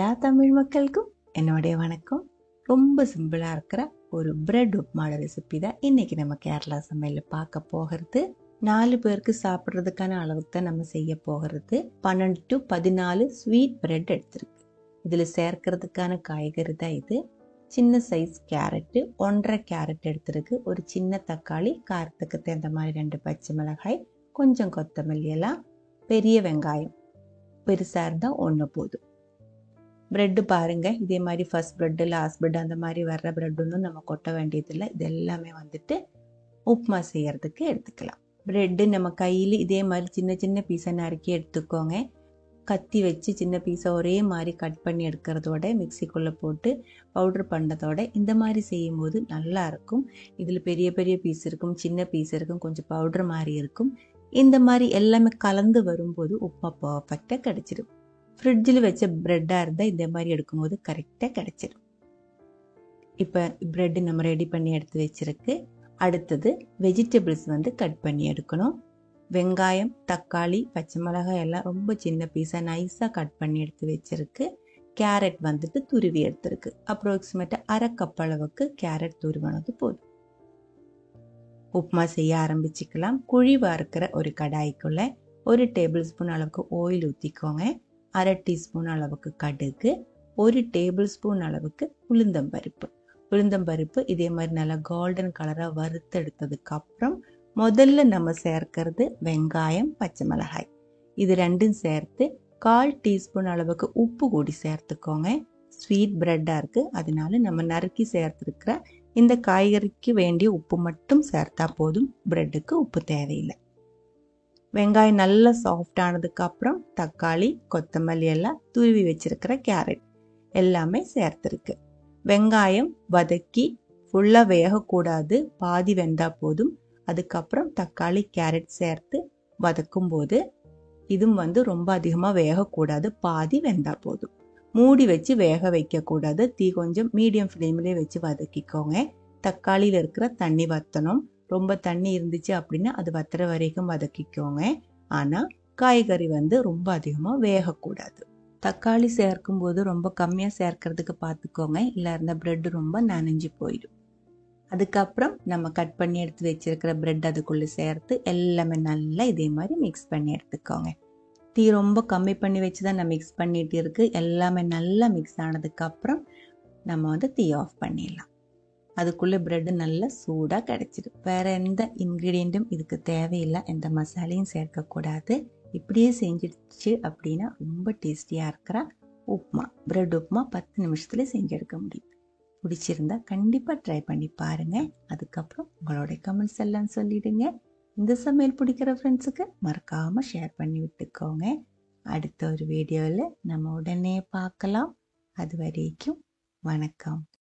எல்லா தமிழ் மக்களுக்கும் என்னுடைய வணக்கம். ரொம்ப சிம்பிளாக இருக்கிற ஒரு பிரெட் உப்மாவோட ரெசிபி தான் இன்றைக்கி நம்ம கேரளா சமையலில் பார்க்க போகிறது. 4 பேருக்கு சாப்பிட்றதுக்கான அளவுக்கு தான் நம்ம செய்ய போகிறது. 12 to 14 ஸ்வீட் பிரெட் எடுத்துருக்கு. இதில் சேர்க்கறதுக்கான காய்கறி தான் இது. சின்ன சைஸ் கேரட்டு, 1.5 கேரட் எடுத்துருக்கு. ஒரு சின்ன தக்காளி, காரத்துக்கு தகுந்த மாதிரி 2 பச்சை மிளகாய், கொஞ்சம் கொத்தமல்லி எல்லாம், பெரிய வெங்காயம் பெருசாக இருந்தால் 1 போதும். ப்ரெட்டு பாருங்கள், இதே மாதிரி ஃபர்ஸ்ட் ப்ரெட்டு லாஸ்ட் ப்ரெட் அந்த மாதிரி வர்ற ப்ரெட் ஒன்றும் நம்ம கொட்ட வேண்டியதில்லை. இது எல்லாமே வந்துட்டு உப்புமா செய்யறதுக்கு எடுத்துக்கலாம். ப்ரெட்டு நம்ம கையில் இதே மாதிரி சின்ன சின்ன பீஸை நறுக்கி எடுத்துக்கோங்க. கத்தி வச்சு சின்ன பீஸை ஒரே மாதிரி கட் பண்ணி எடுக்கிறதோட மிக்சிக்குள்ளே போட்டு பவுட்ரு பண்ணதோட இந்த மாதிரி செய்யும்போது நல்லா இருக்கும். இதில் பெரிய பெரிய பீஸ் இருக்கும், சின்ன பீஸ் இருக்கும், கொஞ்சம் பவுட்ரு மாதிரி இருக்கும். இந்த மாதிரி எல்லாமே கலந்து வரும்போது உப்புமா பர்ஃபெக்டாக கிடச்சிடும். ஃப்ரிட்ஜில் வச்ச ப்ரெட்டாக இருந்தால் இந்த மாதிரி எடுக்கும்போது கரெக்டாக கிடச்சிடும். இப்போ ப்ரெட்டு நம்ம ரெடி பண்ணி எடுத்து வச்சிருக்கு. அடுத்தது வெஜிடபிள்ஸ் கட் பண்ணி எடுக்கணும். வெங்காயம், தக்காளி, பச்சை மிளகாய் எல்லாம் ரொம்ப சின்ன பீஸாக நைஸாக கட் பண்ணி எடுத்து வச்சிருக்கு. கேரட் துருவி எடுத்துருக்கு. அப்ராக்சிமேட்டாக 1/2 கப் அளவுக்கு கேரட் துருவினது போதும். உப்புமா செய்ய ஆரம்பிச்சுக்கலாம். குழி வறுக்கிற ஒரு கடாய்க்குள்ள 1 டேபிள் ஸ்பூன் அளவுக்கு ஆயில் ஊற்றிக்கோங்க. 1/2 டீஸ்பூன் அளவுக்கு கடுகு, 1 டேபிள் ஸ்பூன் அளவுக்கு உளுந்தம்பருப்பு இதே மாதிரி நல்லா கோல்டன் கலராக வறுத்தெடுத்ததுக்கு அப்புறம் முதல்ல நம்ம சேர்க்கறது வெங்காயம், பச்சை மிளகாய். இது ரெண்டும் சேர்த்து 1/4 டீஸ்பூன் அளவுக்கு உப்பு கூடி சேர்த்துக்கோங்க. ஸ்வீட் பிரெட்டாக இருக்குது, அதனால நம்ம நறுக்கி சேர்த்துருக்கிற இந்த காய்கறிக்கு வேண்டிய உப்பு மட்டும் சேர்த்தா போதும். பிரெட்டுக்கு உப்பு தேவையில்லை. வெங்காயம் நல்லா சாஃப்ட் ஆனதுக்கு அப்புறம் தக்காளி, கொத்தமல்லி எல்லாம் துருவி வச்சிருக்கிற கேரட் எல்லாமே சேர்த்துருக்கு. வெங்காயம் வதக்கி ஃபுல்லாக வேகக்கூடாது, பாதி வெந்தா போதும். அதுக்கப்புறம் தக்காளி, கேரட் சேர்த்து வதக்கும் போது இதுவும் ரொம்ப அதிகமாக வேகக்கூடாது, பாதி வெந்தா போதும். மூடி வச்சு வேக வைக்கக்கூடாது. தீ கொஞ்சம் மீடியம் ஃப்ளேம்லேயே வச்சு வதக்கிக்கோங்க. தக்காளியில் இருக்கிற தண்ணி வற்றணும். ரொம்ப தண்ணி இருந்துச்சு அப்படின்னா அது வத்துற வரைக்கும் வதக்கிக்கோங்க. ஆனால் காய்கறி ரொம்ப அதிகமாக வேகக்கூடாது. தக்காளி சேர்க்கும்போது ரொம்ப கம்மியாக சேர்க்கறதுக்கு பார்த்துக்கோங்க, இல்லை இருந்த ப்ரெட்டு ரொம்ப நனைஞ்சு போயிடும். அதுக்கப்புறம் நம்ம கட் பண்ணி எடுத்து வச்சிருக்கிற ப்ரெட் அதுக்குள்ளே சேர்த்து எல்லாமே நல்லா இதே மாதிரி மிக்ஸ் பண்ணி எடுத்துக்கோங்க. தீ ரொம்ப கம்மி பண்ணி வச்சு தான் நான் மிக்ஸ் பண்ணிட்டு இருக்கு. எல்லாமே நல்லா மிக்ஸ் ஆனதுக்கப்புறம் நம்ம தீ ஆஃப் பண்ணிடலாம். அதுக்குள்ளே ப்ரெட்டு நல்லா சூடாக கிடச்சிடும். வேறு எந்த இன்க்ரீடியண்ட்டும் இதுக்கு தேவையில்லை, எந்த மசாலையும் சேர்க்கக்கூடாது. இப்படியே செஞ்சிடுச்சு அப்படின்னா ரொம்ப டேஸ்டியாக இருக்கிற உப்புமா, ப்ரெட் உப்புமா 10 நிமிஷத்துல செஞ்செடுக்க முடியும். பிடிச்சிருந்தா கண்டிப்பாக ட்ரை பண்ணி பாருங்கள். அதுக்கப்புறம் உங்களோட கமெண்ட்ஸ் எல்லாம் சொல்லிடுங்க. இந்த சமையல் பிடிக்கிற ஃப்ரெண்ட்ஸுக்கு மறக்காமல் ஷேர் பண்ணி விட்டுக்கோங்க. அடுத்த ஒரு வீடியோவில் நம்ம உடனே பார்க்கலாம். அது வரைக்கும் வணக்கம்.